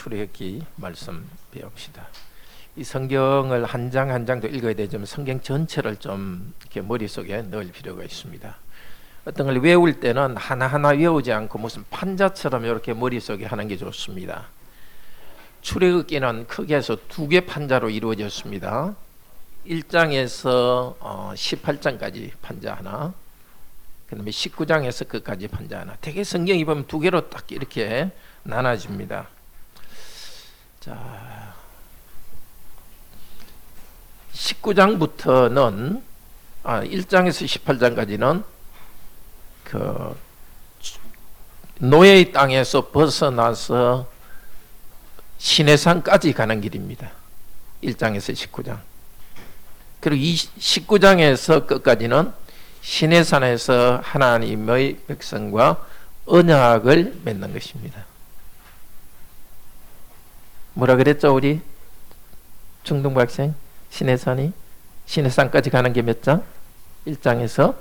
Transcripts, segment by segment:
출애굽기 말씀 배웁시다. 이 성경을 한 장 한 장도 읽어야 되지만 성경 전체를 좀 이렇게 머릿속에 넣을 필요가 있습니다. 어떤 걸 외울 때는 하나하나 외우지 않고 무슨 판자처럼 이렇게 머릿속에 하는 게 좋습니다. 출애굽기는 크게 해서 두 개 판자로 이루어졌습니다. 1장에서 18장까지 판자 하나, 그 다음에 19장에서 끝까지 판자 하나. 되게 성경이 보면 두 개로 딱 이렇게 나눠집니다. 자, 19장부터는 1장에서 18장까지는 그 노예의 땅에서 벗어나서 시내산까지 가는 길입니다. 1장에서 19장. 그리고 19장에서 끝까지는 시내산에서 하나님의 백성과 언약을 맺는 것입니다. 뭐라 그랬죠, 우리 중등부 학생? 시내산까지 가는 게 몇 장? 1장에서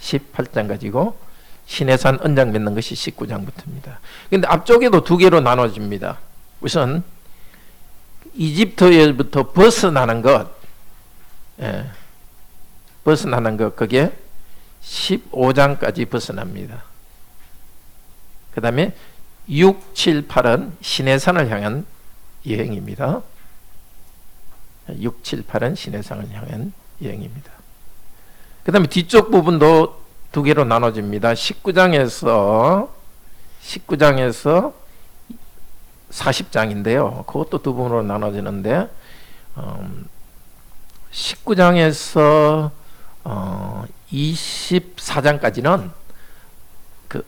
18장까지고 시내산 언약 맺는 것이 19장부터입니다. 근데 앞쪽에도 두 개로 나눠집니다. 우선 이집트에부터 벗어나는 것, 벗어나는 것, 그게 15장까지 벗어납니다. 그 다음에 6, 7, 8은 시내산을 향한 여행입니다. 6, 7, 8은 시내산을 향한 여행입니다. 그 다음에 뒤쪽 부분도 두 개로 나눠집니다. 19장에서 40장인데요. 그것도 두 부분으로 나눠지는데 19장에서 24장까지는 그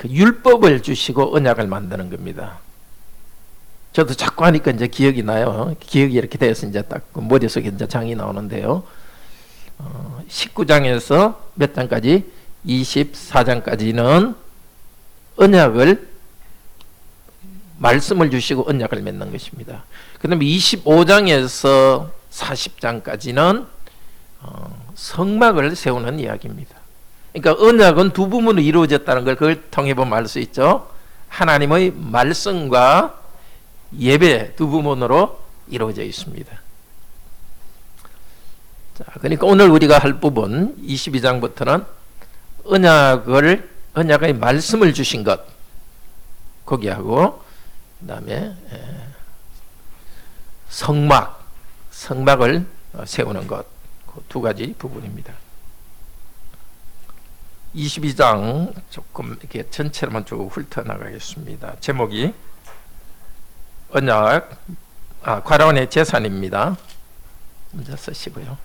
율법을 주시고 언약을 만드는 겁니다. 저도 자꾸 하니까 이제 기억이 나요. 기억이 이렇게 돼서 이제 딱 머릿속에 이제 장이 나오는데요. 19장에서 몇 장까지? 24장까지는 언약을, 말씀을 주시고 언약을 맺는 것입니다. 그 다음에 25장에서 40장까지는 성막을 세우는 이야기입니다. 그러니까 언약은 두 부분으로 이루어졌다는 걸 그걸 통해 보면 알 수 있죠. 하나님의 말씀과 예배 두 부분으로 이루어져 있습니다. 자, 그러니까 오늘 우리가 할 부분 22장부터는 언약의 말씀을 주신 것 거기하고, 그 다음에 성막을 세우는 것, 그 두 가지 부분입니다. 22장 조금 이렇게 전체로만 쭉 훑어나가겠습니다. 제목이 언약, 과라온의 재산입니다. 먼저 쓰시고요.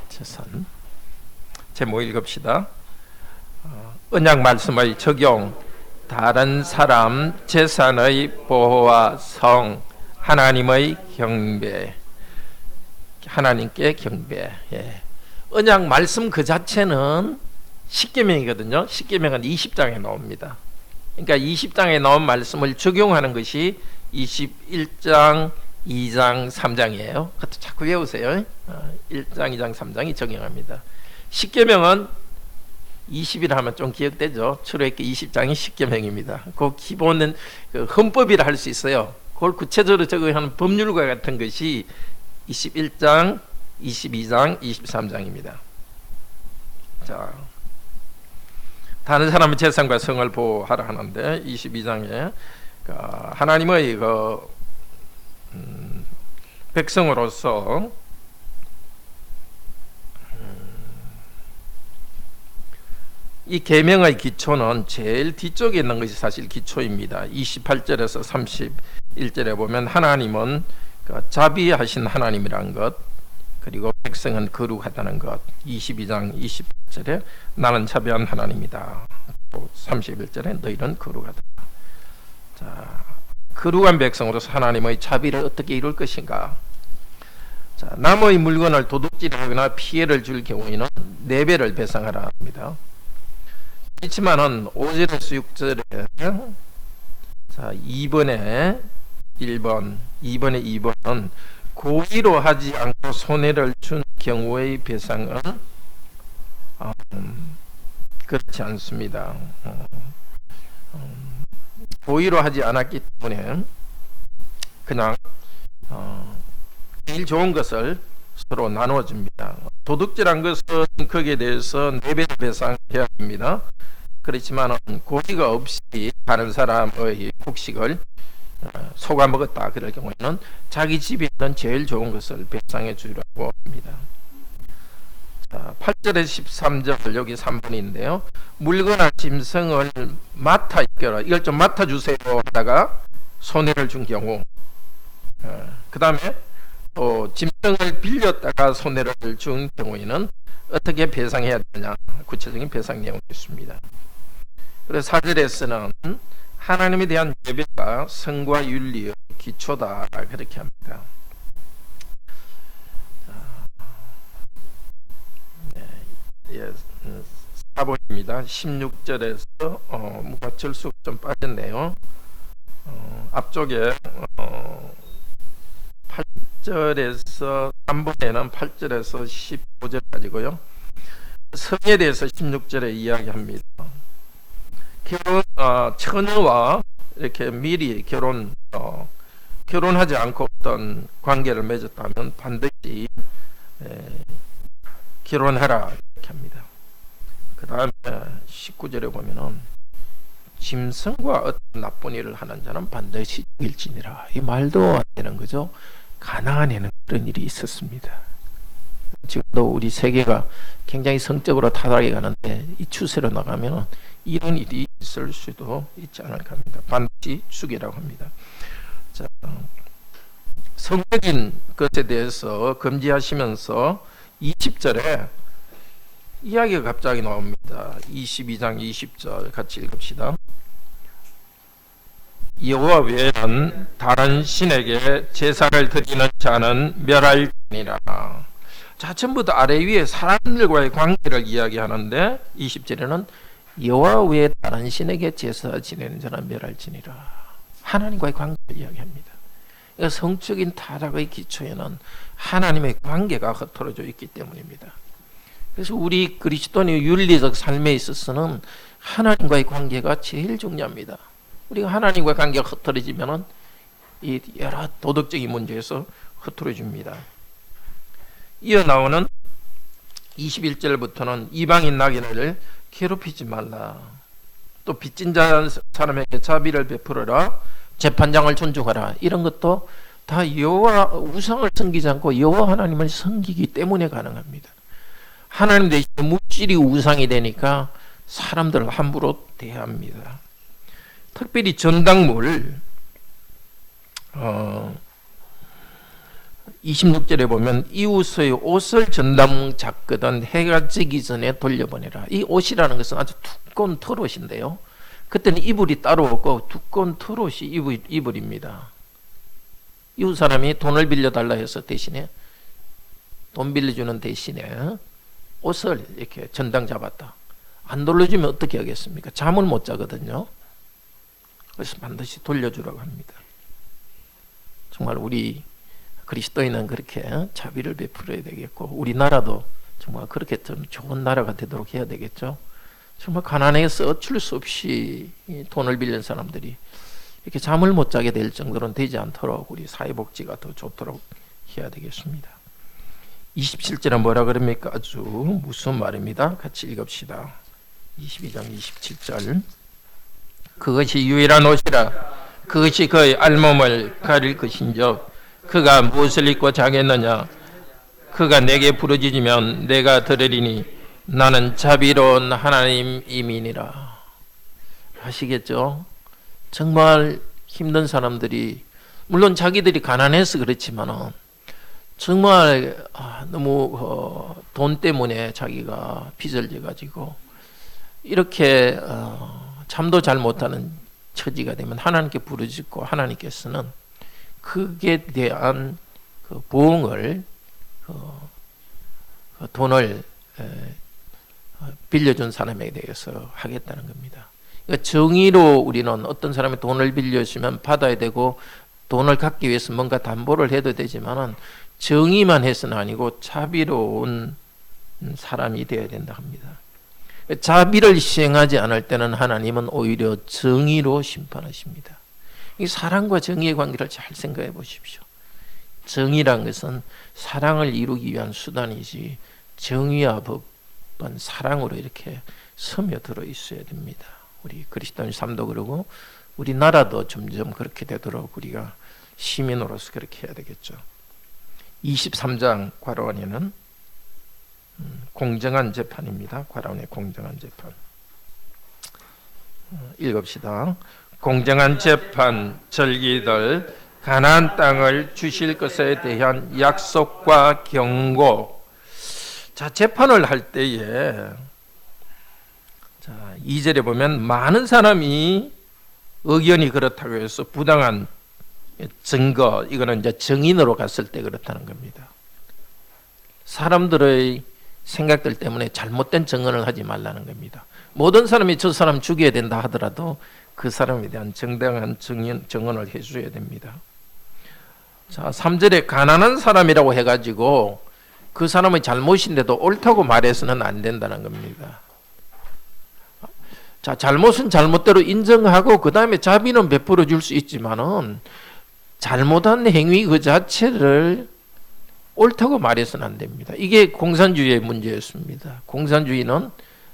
재산. 제목 읽읍시다. 언약 말씀의 적용, 다른 사람 재산의 보호와 성, 하나님의 경배, 하나님께 경배. 언약 말씀 그 자체는 십계명이거든요. 십계명은 20장에 나옵니다. 그러니까 20장에 나온 말씀을 적용하는 것이 21장, 2장, 3장이에요. 그것도 자꾸 외우세요. 1장, 2장, 3장이 적용합니다. 십계명은 20이라 하면 좀 기억되죠. 출애굽기 20장이 십계명입니다. 그 기본은 그 헌법이라 할 수 있어요. 그걸 구체적으로 적용하는 법률과 같은 것이 21장, 22장, 23장입니다. 자, 다른 사람의 재산과 성을 보호하라 하는데 22장에 하나님의 백성으로서 이 계명의 기초는 제일 뒤쪽에 있는 것이 사실 기초입니다. 28절에서 31절에 보면 하나님은 자비하신 하나님이라는 것, 그리고 백성은 거룩하다는 것. 22장 28절에 나는 자비한 하나님이다. 31절에 너희는 거룩하다. 자, 거룩한 백성으로서 하나님의 자비를 어떻게 이룰 것인가? 자, 남의 물건을 도둑질하거나 피해를 줄 경우에는 4배를 배상하라 합니다. 그렇지만은 5절에서 6절에 자, 2번에 2번은 고의로 하지 않고 손해를 준 경우의 배상은 그렇지 않습니다. 고의로 하지 않았기 때문에 그냥 제일 좋은 것을 서로 나누어 줍니다. 도둑질한 것은 거기에 대해서 4배 배상해야 합니다. 그렇지만 고의가 없이 다른 사람의 곡식을 속아 먹었다 그럴 경우에는 자기 집에 있는 제일 좋은 것을 배상해 주라고 합니다. 자, 8절에 13절 여기 3번인데요. 물건이나 짐승을 맡아 있겨라. 이걸 좀 맡아주세요 하다가 손해를 준 경우, 그 다음에 또 짐승을 빌렸다가 손해를 준 경우에는 어떻게 배상해야 되느냐, 구체적인 배상 내용이 있습니다. 그래서 4절에서는 하나님에 대한 예배가 성과 윤리의 기초다 그렇게 합니다. 4번입니다. 16절에서 뭔가 절수가 좀 빠졌네요. 앞쪽에 8절에서 3번에는 8절에서 15절까지고요. 성에 대해서 16절에 이야기합니다. 결혼, 처녀와 이렇게 미리 결혼하지 않고 어떤 관계를 맺었다면 반드시 결혼하라 이렇게 합니다. 그 다음에 19절에 보면은 짐승과 어떤 나쁜 일을 하는 자는 반드시 죽일지니라. 이 말도 안 되는 거죠. 가나안에는 그런 일이 있었습니다. 지금도 우리 세계가 굉장히 성적으로 타락해 가는데 이 추세로 나가면 이런 일이 있을 수도 있지 않을까 합니다. 반드시 죽이라고 합니다. 자, 성적인 것에 대해서 금지하시면서 20절에 이야기가 갑자기 나옵니다. 22장 20절 같이 읽읍시다. 여호와 외에는 다른 신에게 제사를 드리는 자는 멸할지니라. 자, 전부 다 아래 위에 사람들과의 관계를 이야기하는데 20절에는 여호와 외에 다른 신에게 제사 지내는 자는 멸할지니라. 하나님과의 관계를 이야기합니다. 그러니까 성적인 타락의 기초에는 하나님의 관계가 흐트러져 있기 때문입니다. 그래서 우리 그리스도인의 윤리적 삶에 있어서는 하나님과의 관계가 제일 중요합니다. 우리가 하나님과의 관계가 흐트러지면 이 여러 도덕적인 문제에서 흐트러집니다. 이어 나오는 21절부터는 이방인 나귀를 괴롭히지 말라. 또 빚진 사람에게 자비를 베풀어라. 재판장을 존중하라. 이런 것도 다 여호와 우상을 섬기지 않고 여호와 하나님을 섬기기 때문에 가능합니다. 하나님 대신 물질이 우상이 되니까 사람들을 함부로 대합니다. 특별히 전당물 26절에 보면 이웃의 옷을 전당 잡거든 해가 지기 전에 돌려보내라. 이 옷이라는 것은 아주 두꺼운 털옷인데요. 그때는 이불이 따로 없고 두꺼운 털옷이 이불입니다. 이웃 사람이 돈을 빌려달라 해서 대신에 돈 빌려주는 대신에 옷을 이렇게 전당 잡았다. 안 돌려주면 어떻게 하겠습니까? 잠을 못 자거든요. 그래서 반드시 돌려주라고 합니다. 정말 우리 그리스도인은 그렇게 자비를 베풀어야 되겠고 우리나라도 정말 그렇게 좀 좋은 나라가 되도록 해야 되겠죠. 정말 가난해서 어쩔 수 없이 돈을 빌린 사람들이 이렇게 잠을 못 자게 될 정도는 되지 않도록 우리 사회복지가 더 좋도록 해야 되겠습니다. 27절은 뭐라 그럽니까? 아주 무슨 말입니다. 같이 읽읍시다. 22장 27절. 그것이 유일한 옷이라. 그것이 그의 알몸을 가릴 것인즉 그가 무엇을 입고 자겠느냐. 그가 내게 부르짖으면 내가 들으리니 나는 자비로운 하나님이니라. 아시겠죠? 정말 힘든 사람들이 물론 자기들이 가난해서 그렇지만 정말 너무 돈 때문에 자기가 빚을 져가지고 이렇게 잠도 잘 못하는 처지가 되면 하나님께 부르짖고 하나님께서는 그에 대한 그 보응을 돈을 빌려준 사람에 대해서 하겠다는 겁니다. 그러니까 정의로 우리는 어떤 사람이 돈을 빌려주면 받아야 되고 돈을 갖기 위해서 뭔가 담보를 해도 되지만은 정의만 해서는 아니고 자비로운 사람이 되어야 된다 합니다. 자비를 시행하지 않을 때는 하나님은 오히려 정의로 심판하십니다. 이 사랑과 정의의 관계를 잘 생각해 보십시오. 정의란 것은 사랑을 이루기 위한 수단이지 정의와 법은 사랑으로 이렇게 스며들어 있어야 됩니다. 우리 그리스도인 삶도 그러고 우리나라도 점점 그렇게 되도록 우리가 시민으로서 그렇게 해야 되겠죠. 23장 괄호안에는 공정한 재판입니다. 괄호안의 공정한 재판. 읽읍시다. 공정한 재판, 절기들, 가나안 땅을 주실 것에 대한 약속과 경고. 자, 재판을 할 때에 자, 2절에 보면 많은 사람이 의견이 그렇다고 해서 부당한 증거, 이거는 이제 증인으로 갔을 때 그렇다는 겁니다. 사람들의 생각들 때문에 잘못된 증언을 하지 말라는 겁니다. 모든 사람이 저 사람 죽여야 된다 하더라도 그 사람에 대한 정당한 증언을 해줘야 됩니다. 자, 3절에 가난한 사람이라고 해가지고 그 사람의 잘못인데도 옳다고 말해서는 안 된다는 겁니다. 자, 잘못은 잘못대로 인정하고 그 다음에 자비는 베풀어 줄 수 있지만은 잘못한 행위 그 자체를 옳다고 말해서는 안 됩니다. 이게 공산주의의 문제였습니다. 공산주의는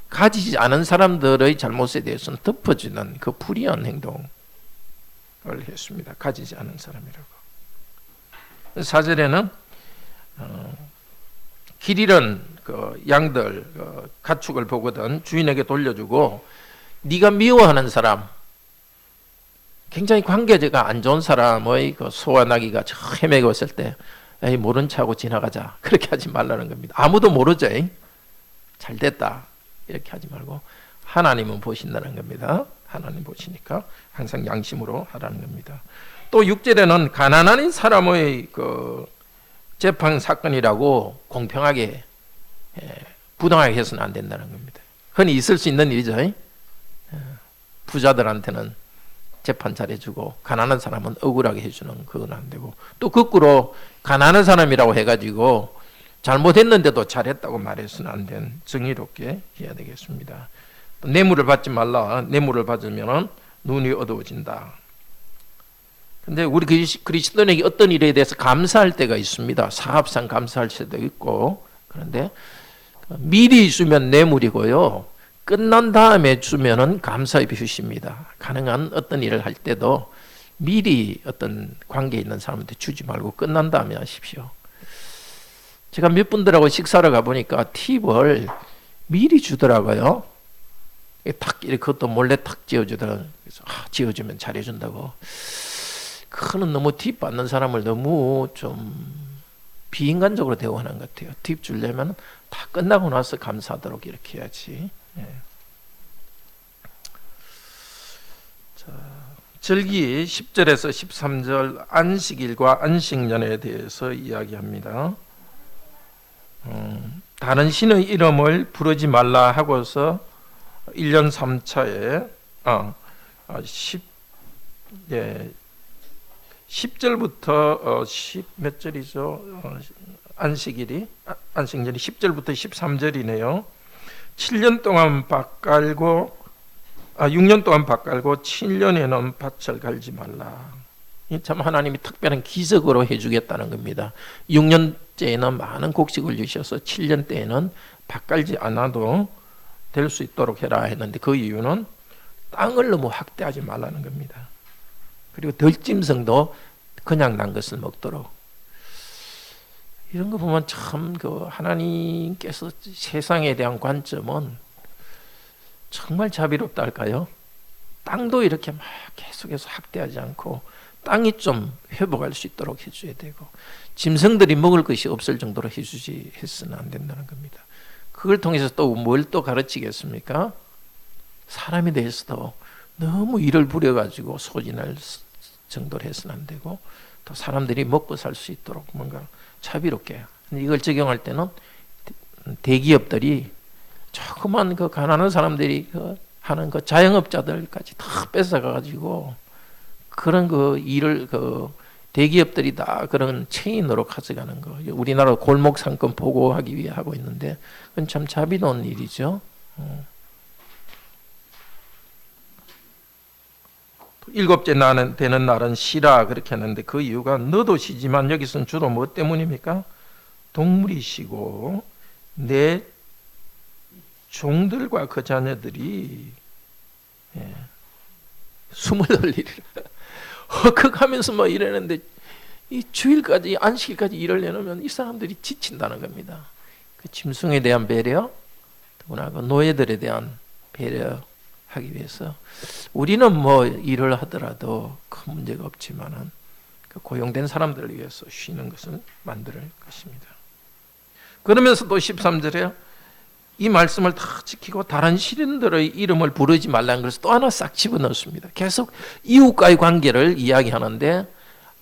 가지지 않은 사람들의 잘못에 대해서는 덮어주는 그 불의한 행동을 했습니다. 가지지 않은 사람이라고. 4절에는 길 잃은 그 양들 가축을 보거든 주인에게 돌려주고 네가 미워하는 사람, 굉장히 관계가 안 좋은 사람의 그 소와 나귀가 저 헤매고 있을 때 에이, 모른 척하고 지나가자, 그렇게 하지 말라는 겁니다. 아무도 모르죠. 잘 됐다 이렇게 하지 말고 하나님은 보신다는 겁니다. 하나님 보시니까 항상 양심으로 하라는 겁니다. 또 6절에는 가난한 사람의 그 재판 사건이라고 공평하게 부당하게 해서는 안 된다는 겁니다. 흔히 있을 수 있는 일이죠. 부자들한테는 재판 잘해주고 가난한 사람은 억울하게 해주는 그건 안 되고, 또 거꾸로 가난한 사람이라고 해가지고 잘못했는데도 잘했다고 말해서는 안 된, 정의롭게 해야 되겠습니다. 뇌물을 받지 말라. 뇌물을 받으면 눈이 어두워진다. 근데 우리 그리스도인에게 어떤 일에 대해서 감사할 때가 있습니다. 사업상 감사할 때도 있고, 그런데 미리 주면 뇌물이고요, 끝난 다음에 주면은 감사의 표시입니다. 가능한 어떤 일을 할 때도 미리 어떤 관계에 있는 사람한테 주지 말고 끝난 다음에 하십시오. 제가 몇 분들하고 식사를 가보니까 팁을 미리 주더라고요. 탁 이렇게 그것도 몰래 탁 지어주더라고요. 그래서 지어주면 잘해준다고. 그거는 너무 팁 받는 사람을 너무 좀 비인간적으로 대우하는 것 같아요. 팁 주려면 다 끝나고 나서 감사하도록 이렇게 해야지. 예. 자, 절기 10절에서 13절 안식일과 안식년에 대해서 이야기합니다. 다른 신의 이름을 부르지 말라 하고서 1년 3차에 10절부터 10 몇 절이죠? 안식년이 10절부터 13절이네요. 7년 동안 밭 갈고 6년 동안 밭 갈고 7년에는 밭을 갈지 말라. 참 하나님이 특별한 기적으로 해주겠다는 겁니다. 6년째에는 많은 곡식을 주셔서 7년 때에는 밭 갈지 않아도 될 수 있도록 해라 했는데, 그 이유는 땅을 너무 확대하지 말라는 겁니다. 그리고 덜짐승도 그냥 난 것을 먹도록. 이런 거 보면 참 그 하나님께서 세상에 대한 관점은 정말 자비롭다 할까요? 땅도 이렇게 막 계속해서 확대하지 않고 땅이 좀 회복할 수 있도록 해줘야 되고, 짐승들이 먹을 것이 없을 정도로 해주지 해서는 안 된다는 겁니다. 그걸 통해서 또 뭘 또 가르치겠습니까? 사람에 대해서도 너무 일을 부려가지고 소진할 정도로 해서는 안 되고, 또 사람들이 먹고 살 수 있도록 뭔가 자비롭게. 이걸 적용할 때는 대기업들이 조그만 그 가난한 사람들이 하는 그 자영업자들까지 다 뺏어가가지고 그런 그 일을 대기업들이 다 그런 체인으로 가져가는 거. 우리나라 골목 상권 보고하기 위해 하고 있는데 그건 참 자비로운 일이죠. 일곱째 나는 되는 날은 쉬라 그렇게 했는데 그 이유가 너도 쉬지만 여기서는 주로 뭐 때문입니까? 동물이 쉬고 내 종들과 그 자녀들이 숨을 흘리리라. 헉헉하면서 뭐 이러는데 이 주일까지 안식일까지 일을 내놓으면 이 사람들이 지친다는 겁니다. 그 짐승에 대한 배려, 더구나 그 노예들에 대한 배려하기 위해서 우리는 뭐 일을 하더라도 큰 문제가 없지만은 그 고용된 사람들을 위해서 쉬는 것은 만들 것입니다. 그러면서 또 13절에 이 말씀을 다 지키고 다른 신들의 이름을 부르지 말라는 것을 또 하나 싹 집어넣습니다. 계속 이웃과의 관계를 이야기하는데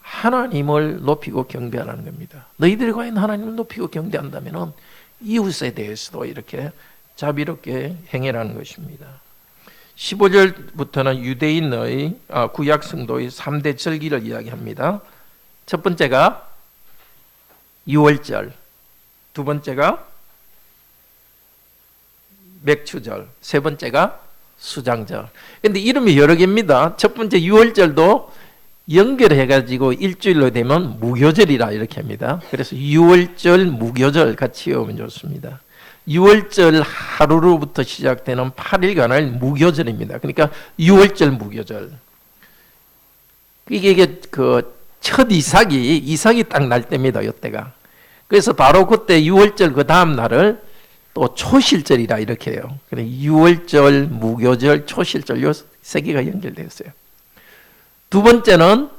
하나님을 높이고 경배하라는 겁니다. 너희들이 과연 하나님을 높이고 경배한다면 이웃에 대해서도 이렇게 자비롭게 행해라는 것입니다. 15절부터는 유대인의 구약 성도의 3대 절기를 이야기합니다. 첫 번째가 유월절, 두 번째가 맥추절, 세 번째가 수장절. 근데 이름이 여러 개입니다. 첫 번째 유월절도 연결해가지고 일주일로 되면 무교절이라 이렇게 합니다. 그래서 유월절, 무교절 같이 외우면 좋습니다. 유월절 하루로부터 시작되는 8일간을 무교절입니다. 그러니까 유월절 무교절. 이게 그 첫 이삭이 딱 날 때입니다. 이때가. 그래서 바로 그때 유월절 그 다음 날을 또 초실절이라 이렇게 해요. 그래서 유월절, 무교절, 초실절 요 세 개가 연결되어 있어요. 두 번째는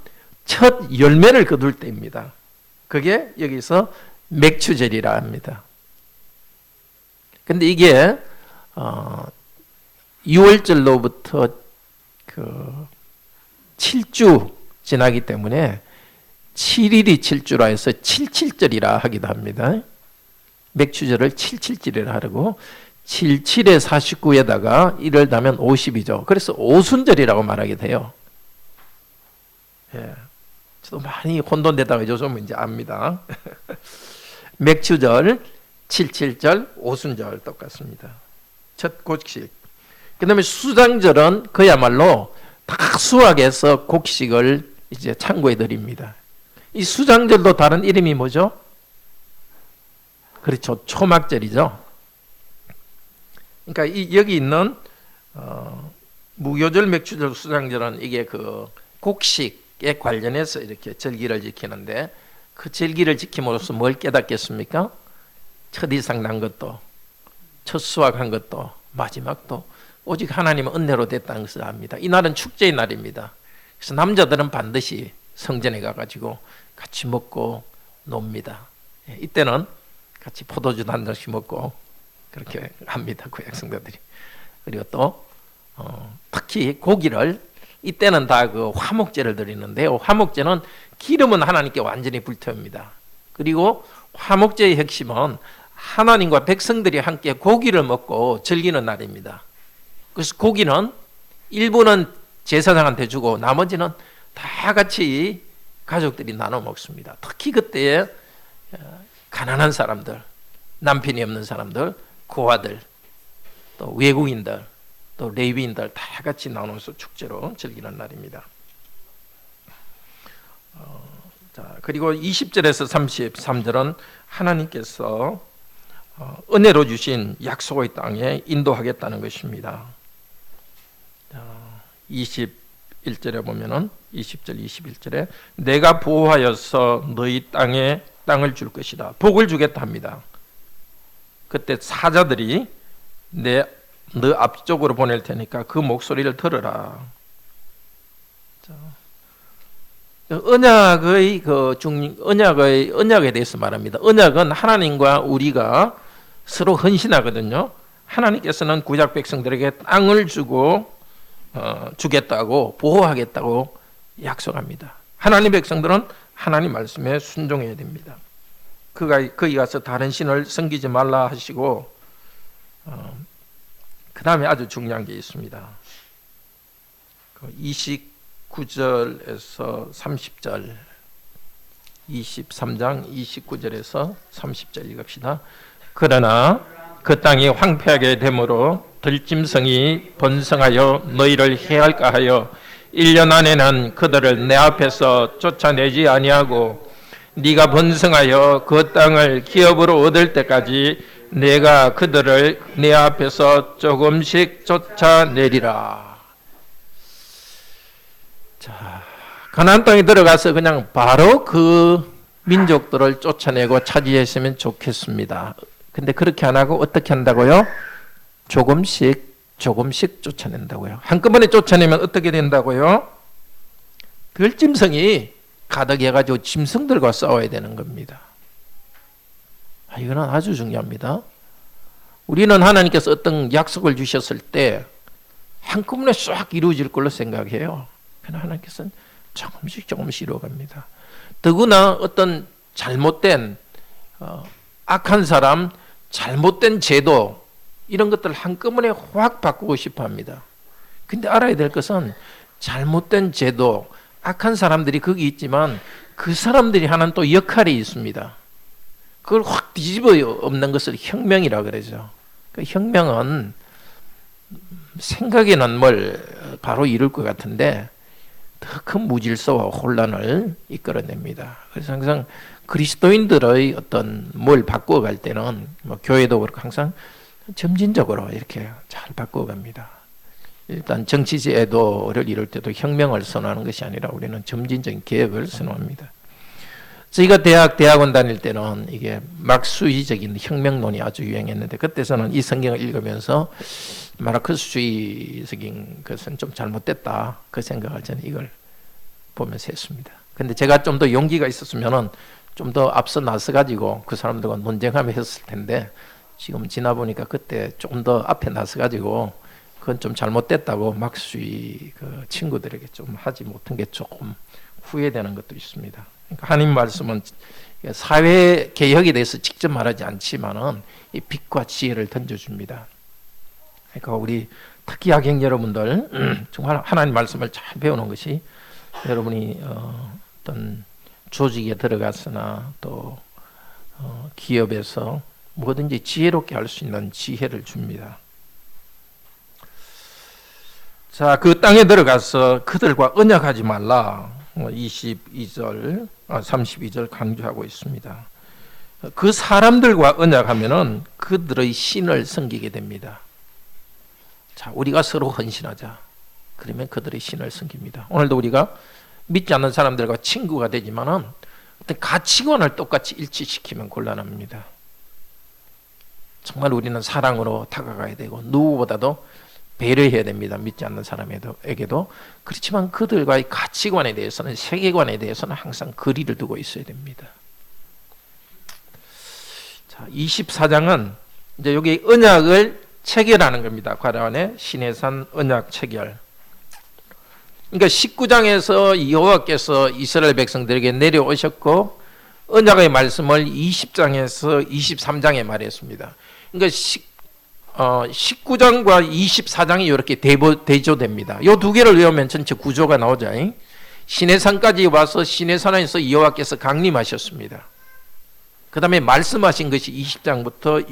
첫 열매를 거둘 때입니다. 그게 여기서 맥추절이라 합니다. 근데 이게 6월절로부터 그 7주 지나기 때문에 7일이 7주라 해서 77절이라 하기도 합니다. 맥추절을 77절이라 하고 77에 49에다가 1을 더하면 50이죠. 그래서 오순절이라고 말하기도 해요. 예, 저도 많이 혼돈되다가 요즘 이제 압니다. 맥추절, 77절, 오순절 똑같습니다. 첫 곡식. 그 다음에 수장절은 그야말로 다 수확해서 곡식을 이제 창고에 드립니다. 이 수장절도 다른 이름이 뭐죠? 그렇죠. 초막절이죠. 그러니까 여기 있는 무교절, 맥추절, 수장절은 이게 그 곡식에 관련해서 이렇게 절기를 지키는데 그 절기를 지킴으로써 뭘 깨닫겠습니까? 첫 이상 난 것도, 첫 수확한 것도, 마지막도 오직 하나님의 은혜로 됐다는 것을 압니다. 이 날은 축제의 날입니다. 그래서 남자들은 반드시 성전에 가가지고 같이 먹고 놉니다. 이때는 같이 포도주도 한 잔씩 먹고 그렇게 합니다. 구약 성도들이. 그리고 또 특히 고기를 이때는 다 그 화목제를 드리는데요. 화목제는 기름은 하나님께 완전히 불태웁니다. 그리고 화목제의 핵심은 하나님과 백성들이 함께 고기를 먹고 즐기는 날입니다. 그래서 고기는 일부는 제사장한테 주고 나머지는 다 같이 가족들이 나눠 먹습니다. 특히 그때에 가난한 사람들, 남편이 없는 사람들, 고아들, 또 외국인들, 또 레위인들 다 같이 나눠서 축제로 즐기는 날입니다. 자, 그리고 20절에서 33절은 하나님께서 은혜로 주신 약속의 땅에 인도하겠다는 것입니다. 21절에 보면은 20절 21절에 내가 보호하여서 너희 땅에 땅을 줄 것이다. 복을 주겠다 합니다. 그때 사자들이 너 앞쪽으로 보낼 테니까 그 목소리를 들어라. 자, 언약에 대해서 말합니다. 언약은 하나님과 우리가 서로 헌신하거든요. 하나님께서는 구약 백성들에게 땅을 주고 주겠다고 보호하겠다고 약속합니다. 하나님 백성들은 하나님 말씀에 순종해야 됩니다. 거기 가서 다른 신을 섬기지 말라 하시고 그 다음에 아주 중요한 게 있습니다. 29절에서 30절 23장 29절에서 30절 읽읍시다. 그러나 그 땅이 황폐하게 되므로 들짐승이 번성하여 너희를 해할까 하여 1년 안에는 그들을 내 앞에서 쫓아내지 아니하고 네가 번성하여 그 땅을 기업으로 얻을 때까지 내가 그들을 내 앞에서 조금씩 쫓아내리라. 자, 가나안 땅에 들어가서 그냥 바로 그 민족들을 쫓아내고 차지했으면 좋겠습니다. 근데 그렇게 안 하고 어떻게 한다고요? 조금씩 쫓아낸다고요. 한꺼번에 쫓아내면 어떻게 된다고요? 들짐승이 가득해가지고 짐승들과 싸워야 되는 겁니다. 이거는 아주 중요합니다. 우리는 하나님께서 어떤 약속을 주셨을 때 한꺼번에 싹 이루어질 걸로 생각해요. 그러나 하나님께서는 조금씩 이루어갑니다. 더구나 어떤 잘못된 악한 사람, 잘못된 제도 이런 것들을 한꺼번에 확 바꾸고 싶어 합니다. 근데 알아야 될 것은 잘못된 제도, 악한 사람들이 거기 있지만 그 사람들이 하는 또 역할이 있습니다. 그걸 확 뒤집어 엎는 것을 혁명이라 그러죠. 그 혁명은 생각에는 뭘 바로 이룰 것 같은데 더 큰 무질서와 혼란을 이끌어냅니다. 그래서 항상 그리스도인들의 어떤 뭘 바꾸어갈 때는 뭐 교회도 그렇고 항상 점진적으로 이렇게 잘 바꾸어갑니다. 일단 정치제도를 이룰 때도 혁명을 선호하는 것이 아니라 우리는 점진적인 개혁을 선호합니다. 저희가 대학원 다닐 때는 이게 막수주의적인 혁명론이 아주 유행했는데 그때 저는 이 성경을 읽으면서 마르크스주의적인 것은 좀 잘못됐다 그 생각을 저는 이걸 보면서 했습니다. 근데 제가 좀 더 용기가 있었으면은 좀 더 앞서 나서 가지고 그 사람들과 논쟁하며 했을 텐데 지금 지나 보니까 그때 좀 더 앞에 나서 가지고 그건 좀 잘못됐다고 막수주의 그 친구들에게 좀 하지 못한 게 조금 후회되는 것도 있습니다. 그러니까 하나님 말씀은 사회 개혁에 대해서 직접 말하지 않지만은 이 빛과 지혜를 던져줍니다. 그러니까 우리 특히 학생 여러분들 정말 하나님 말씀을 잘 배우는 것이 여러분이 어떤 조직에 들어갔으나 또 기업에서 뭐든지 지혜롭게 할 수 있는 지혜를 줍니다. 자, 그 땅에 들어가서 그들과 언약하지 말라. 22절, 32절 강조하고 있습니다. 그 사람들과 언약하면은 그들의 신을 섬기게 됩니다. 자, 우리가 서로 헌신하자. 그러면 그들의 신을 섬깁니다. 오늘도 우리가 믿지 않는 사람들과 친구가 되지만은 어떤 가치관을 똑같이 일치시키면 곤란합니다. 정말 우리는 사랑으로 다가가야 되고 누구보다도 배려해야 됩니다. 믿지 않는 사람에게도. 그렇지만 그들과의 가치관에 대해서는 세계관에 대해서는 항상 거리를 두고 있어야 됩니다. 자, 24장은 이제 여기 언약을 체결하는 겁니다. 과란의 시내산 언약 체결. 그러니까 19장에서 여호와께서 이스라엘 백성들에게 내려오셨고 언약의 말씀을 20장에서 23장에 말했습니다. 그러니까 19장과 24장이 이렇게 대조됩니다. 이 두 개를 외우면 전체 구조가 나오죠. 시내산까지 와서 시내산에서 여호와께서 강림하셨습니다. 그 다음에 말씀하신 것이 20장부터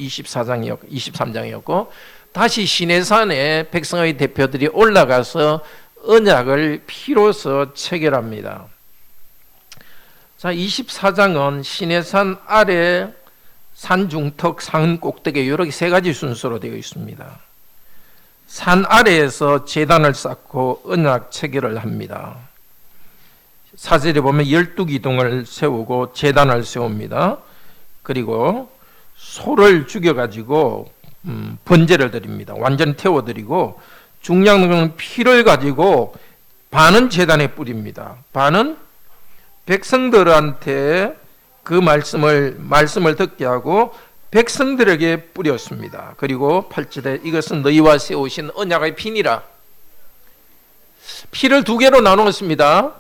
23장이었고 다시 시내산에 백성의 대표들이 올라가서 언약을 피로써 체결합니다. 자, 24장은 시내산 아래 산중턱, 산 꼭대기 이렇게 세 가지 순서로 되어 있습니다. 산 아래에서 제단을 쌓고 언약 체결을 합니다. 4절에 보면 12기둥을 세우고 제단을 세웁니다. 그리고 소를 죽여가지고 번제를 드립니다. 완전히 태워드리고 중량은 피를 가지고 반은 제단에 뿌립니다. 반은 백성들한테 그 말씀을 듣게 하고 백성들에게 뿌렸습니다. 그리고 8절에 이것은 너희와 세우신 언약의 피니라. 피를 두 개로 나누었습니다.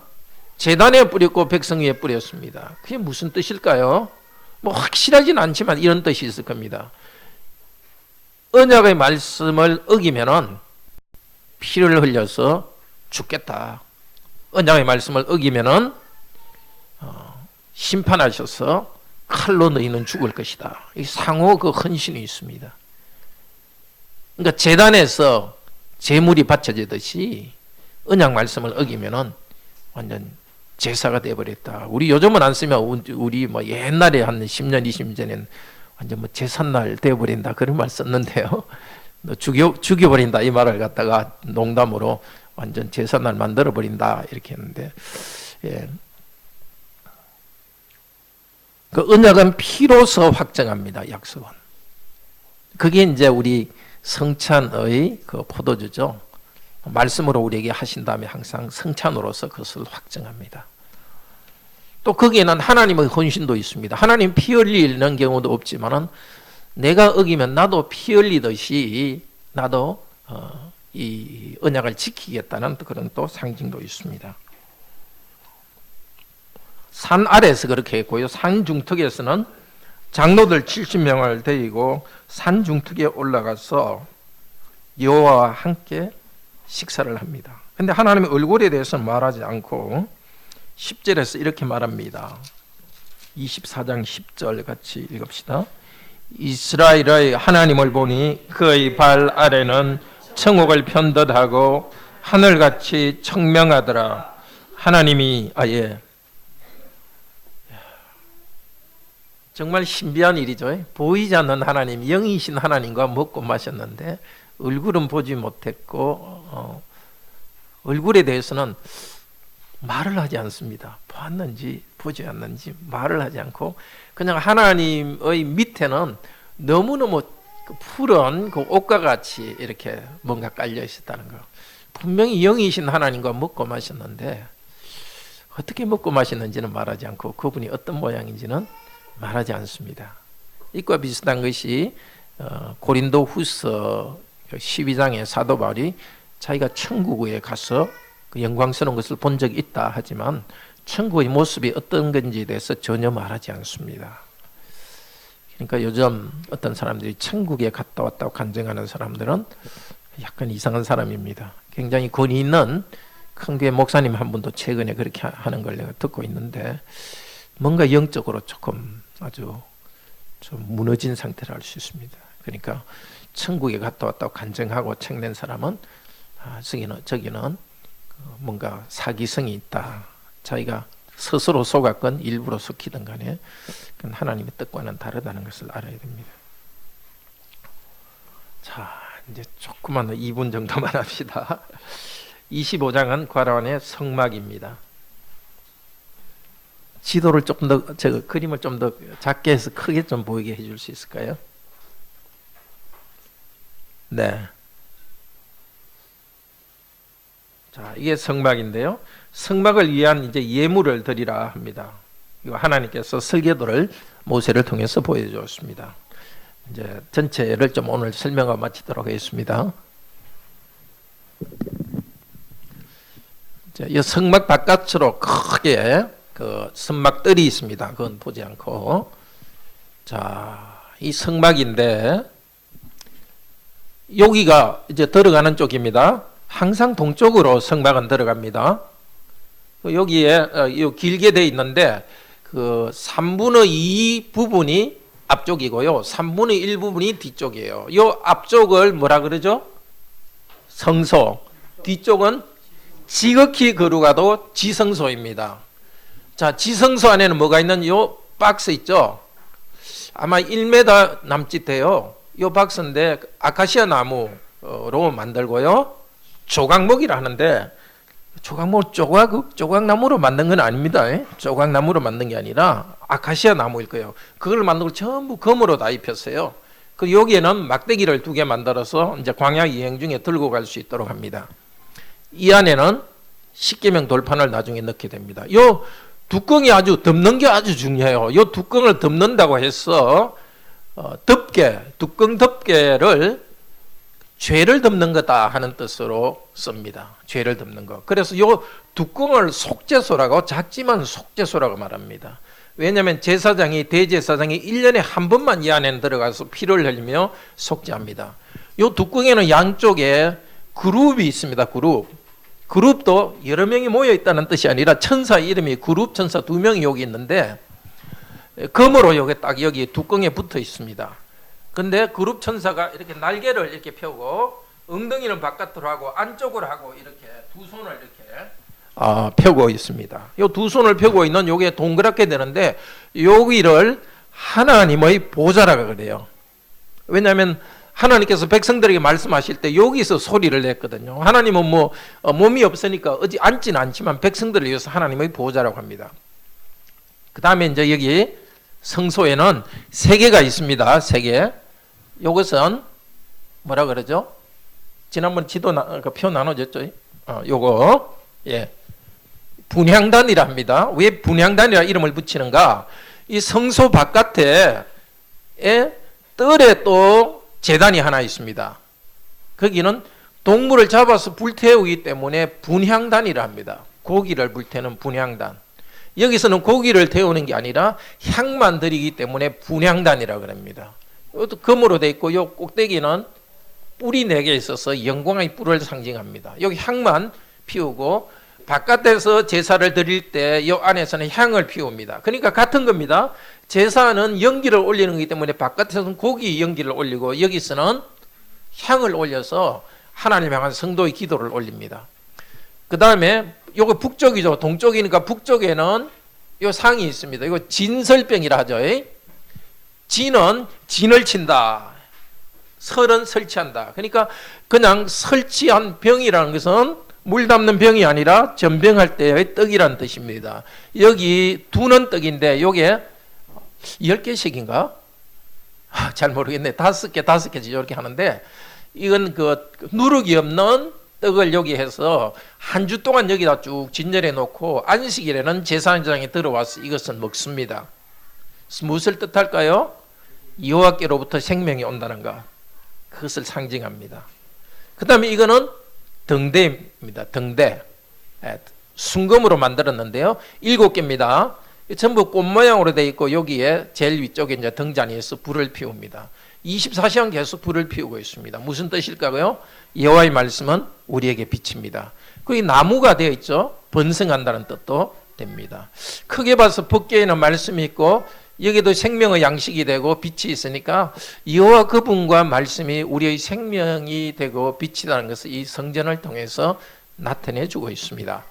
제단에 뿌렸고 백성 위에 뿌렸습니다. 그게 무슨 뜻일까요? 뭐 확실하진 않지만 이런 뜻이 있을 겁니다. 언약의 말씀을 어기면은 피를 흘려서 죽겠다. 언약의 말씀을 어기면은 심판하셔서 칼로 너희는 죽을 것이다. 이 상호 그 헌신이 있습니다. 그러니까 제단에서 제물이 바쳐지듯이 언약 말씀을 어기면은 완전 제사가 되어버렸다. 우리 요즘은 안 쓰면 우리 뭐 옛날에 한 10년 20년 전에는 완전 뭐 제삿날 되어버린다 그런 말 썼는데요. 너 죽여버린다 이 말을 갖다가 농담으로 완전 제삿날 만들어버린다 이렇게 했는데, 예. 그 언약은 피로서 확정합니다. 약속은. 그게 이제 우리 성찬의 그 포도주죠. 말씀으로 우리에게 하신 다음에 항상 성찬으로서 그것을 확정합니다. 또 거기에는 하나님의 헌신도 있습니다. 하나님 피 흘리는 경우도 없지만은 내가 어기면 나도 피 흘리듯이 나도 이 언약을 지키겠다는 그런 또 상징도 있습니다. 산 아래에서 그렇게 했고요. 산 중턱에서는 장로들 70명을 데리고 산 중턱에 올라가서 여호와와 함께 식사를 합니다. 근데 하나님의 얼굴에 대해서 말하지 않고 10절에서 이렇게 말합니다. 24장 10절 같이 읽읍시다. 이스라엘의 하나님을 보니 그의 발 아래는 천국을 편듯하고 하늘같이 청명하더라. 하나님이 아예 정말 신비한 일이죠. 보이지 않는 하나님, 영이신 하나님과 먹고 마셨는데 얼굴은 보지 못했고 얼굴에 대해서는 말을 하지 않습니다. 봤는지 보지 않는지 말을 하지 않고 그냥 하나님의 밑에는 너무너무 푸른 그 옷과 같이 이렇게 뭔가 깔려 있었다는 거. 분명히 영이신 하나님과 먹고 마셨는데 어떻게 먹고 마셨는지는 말하지 않고 그분이 어떤 모양인지는 말하지 않습니다. 이과 비슷한 것이 고린도 후서 12장의 사도 바울이 자기가 천국에 가서 그 영광스러운 것을 본 적이 있다 하지만 천국의 모습이 어떤 건지에 대해서 전혀 말하지 않습니다. 그러니까 요즘 어떤 사람들이 천국에 갔다 왔다고 간증하는 사람들은 약간 이상한 사람입니다. 굉장히 권위 있는 큰 교회 목사님 한 분도 최근에 그렇게 하는 걸 내가 듣고 있는데 뭔가 영적으로 조금 아주 좀 무너진 상태를 알 수 있습니다. 그러니까 천국에 갔다 왔다고 간증하고 책낸 사람은 저기는 뭔가 사기성이 있다. 자기가 스스로 속았건 일부러 속이든 간에 하나님의 뜻과는 다르다는 것을 알아야 됩니다. 자, 이제 조금만 더 2분 정도만 합시다. 25장은 과란의 성막입니다. 지도를 조금 더, 그림을 좀 더 작게 해서 크게 좀 보이게 해줄 수 있을까요? 네. 자, 이게 성막인데요. 성막을 위한 이제 예물을 드리라 합니다. 이거 하나님께서 설계도를 모세를 통해서 보여주었습니다. 이제 전체를 좀 오늘 설명을 마치도록 하겠습니다. 자, 이 성막 바깥으로 크게 그 성막들이 있습니다. 그건 보지 않고. 자, 이 성막인데 여기가 이제 들어가는 쪽입니다. 항상 동쪽으로 성막은 들어갑니다. 여기에 길게 돼 있는데 그 3분의 2 부분이 앞쪽이고요. 3분의 1 부분이 뒤쪽이에요. 이 앞쪽을 뭐라 그러죠? 성소. 뒤쪽은 지극히 거룩하도 지성소입니다. 자, 지성소 안에는 뭐가 있는 요 박스 있죠? 아마 1m 남짓돼요. 요 박스인데 아카시아 나무로 만들고요. 조각목이라 하는데 조각목 조각나무로 만든 건 아닙니다. 조각나무로 만든 게 아니라 아카시아 나무일 거예요. 그걸 만들고 전부 금으로 다 입혔어요. 그 여기에는 막대기를 2개 만들어서 이제 광야 여행 중에 들고 갈 수 있도록 합니다. 이 안에는 십계명 돌판을 나중에 넣게 됩니다. 요 뚜껑이 아주 덮는 게 아주 중요해요. 요 뚜껑을 덮는다고 해서 뚜껑 덮개를 죄를 덮는 거다 하는 뜻으로 씁니다. 죄를 덮는 거. 그래서 요 뚜껑을 속죄소라고, 작지만 속죄소라고 말합니다. 왜냐하면 제사장이, 대제사장이 1년에 한 번만 이 안에 들어가서 피를 흘리며 속죄합니다. 요 뚜껑에는 양쪽에 그룹이 있습니다. 그룹도 여러 명이 모여 있다는 뜻이 아니라 천사 이름이 그룹 천사 2명이 여기 있는데 금으로 여기 뚜껑에 붙어 있습니다. 근데 그룹 천사가 이렇게 날개를 이렇게 펴고 엉덩이는 바깥으로 하고 안쪽으로 하고 이렇게 두 손을 이렇게 펴고 있습니다. 이 두 손을 펴고 있는 요게 동그랗게 되는데 여기를 하나님의 보좌라고 그래요. 왜냐하면 하나님께서 백성들에게 말씀하실 때 여기서 소리를 냈거든요. 하나님은 몸이 없으니까 어디 앉지는 않지만 백성들을 위해서 하나님의 보좌라고 합니다. 그 다음에 이제 여기 성소에는 세 개가 있습니다. 세 개. 요것은 뭐라 그러죠? 지난번 표 나눠졌죠? 요거 분향단이라 합니다. 왜 분향단이라 이름을 붙이는가? 이 성소 바깥에 뜰에 또 제단이 하나 있습니다. 거기는 동물을 잡아서 불태우기 때문에 분향단이라 합니다. 고기를 불태우는 분향단. 여기서는 고기를 태우는 게 아니라 향만 드리기 때문에 분향단이라고 합니다. 이것도 금으로 되어 있고 이 꼭대기는 뿔이 4개 있어서 영광의 뿔을 상징합니다. 여기 향만 피우고 바깥에서 제사를 드릴 때 이 안에서는 향을 피웁니다. 그러니까 같은 겁니다. 제사는 연기를 올리는 거기 때문에 바깥에서는 고기 연기를 올리고 여기서는 향을 올려서 하나님 향한 성도의 기도를 올립니다. 그 다음에 요거 북쪽이죠. 동쪽이니까 북쪽에는 요 상이 있습니다. 이거 진설병이라 하죠. 진은 진을 친다. 설은 설치한다. 그러니까 그냥 설치한 병이라는 것은 물 담는 병이 아니라 전병할 때의 떡이라는 뜻입니다. 여기 두는 떡인데 요게 10개씩인가? 잘 모르겠네. 5개 이렇게 하는데 이건 그 누룩이 없는 떡을 여기 해서 한 주 동안 여기다 쭉 진열해 놓고 안식일에는 제사장에 들어와서 이것을 먹습니다. 무엇을 뜻할까요? 여호와께로부터 생명이 온다는 것. 그것을 상징합니다. 그 다음에 이거는 등대입니다. 등대. 순금으로 만들었는데요. 7개입니다. 전부 꽃 모양으로 되어 있고 여기에 제일 위쪽에 이제 등잔이에서 불을 피웁니다. 24시간 계속 불을 피우고 있습니다. 무슨 뜻일까요? 여호와의 말씀은 우리에게 빛입니다. 거기 나무가 되어 있죠. 번성한다는 뜻도 됩니다. 크게 봐서 법궤에는 말씀이 있고 여기도 생명의 양식이 되고 빛이 있으니까 여호와 그분과 말씀이 우리의 생명이 되고 빛이라는 것을 이 성전을 통해서 나타내 주고 있습니다.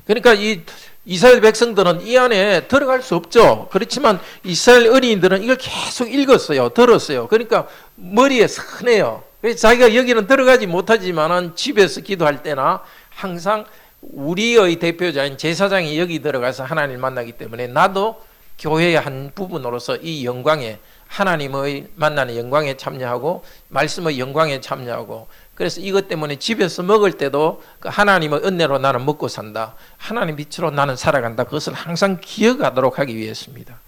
그러니까 이 이스라엘 백성들은 이 안에 들어갈 수 없죠. 그렇지만 이스라엘 어린이들은 이걸 계속 읽었어요. 들었어요. 그러니까 머리에 선해요. 그래서 자기가 여기는 들어가지 못하지만 집에서 기도할 때나 항상 우리의 대표자인 제사장이 여기 들어가서 하나님을 만나기 때문에 나도 교회의 한 부분으로서 이 영광에 하나님의 만나는 영광에 참여하고 말씀의 영광에 참여하고 그래서 이것 때문에 집에서 먹을 때도 하나님의 은혜로 나는 먹고 산다. 하나님 빛으로 나는 살아간다. 그것을 항상 기억하도록 하기 위해서입니다.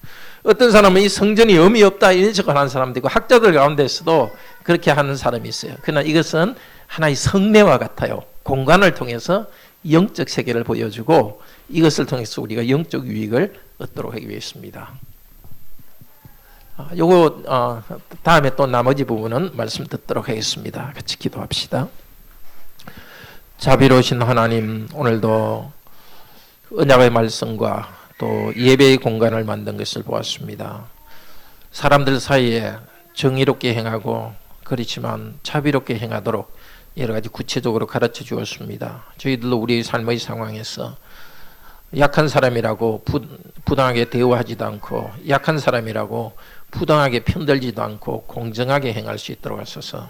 어떤 사람은 이 성전이 의미 없다 이런 식으로 하는 사람도 있고 학자들 가운데서도 그렇게 하는 사람이 있어요. 그러나 이것은 하나의 성례와 같아요. 공간을 통해서 영적 세계를 보여주고 이것을 통해서 우리가 영적 유익을 얻도록 하기 위해서입니다. 요거 다음에 또 나머지 부분은 말씀 듣도록 하겠습니다. 같이 기도합시다. 자비로우신 하나님, 오늘도 언약의 말씀과 또 예배의 공간을 만든 것을 보았습니다. 사람들 사이에 정의롭게 행하고 그렇지만 자비롭게 행하도록 여러 가지 구체적으로 가르쳐 주었습니다. 저희들도 우리의 삶의 상황에서 약한 사람이라고 부당하게 대우하지도 않고 약한 사람이라고 부당하게 편들지도 않고 공정하게 행할 수 있도록 하소서.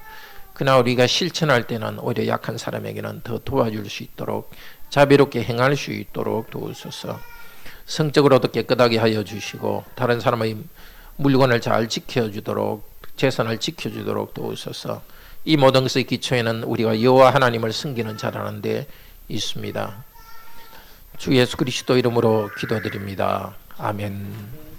그러나 우리가 실천할 때는 오히려 약한 사람에게는 더 도와줄 수 있도록 자비롭게 행할 수 있도록 도우소서. 성적으로도 깨끗하게 하여 주시고 다른 사람의 물건을 잘 지켜주도록 재산을 지켜주도록 도우소서. 이 모든 것의 기초에는 우리가 여호와 하나님을 섬기는 자라는 데 있습니다. 주 예수 그리스도 이름으로 기도드립니다. 아멘.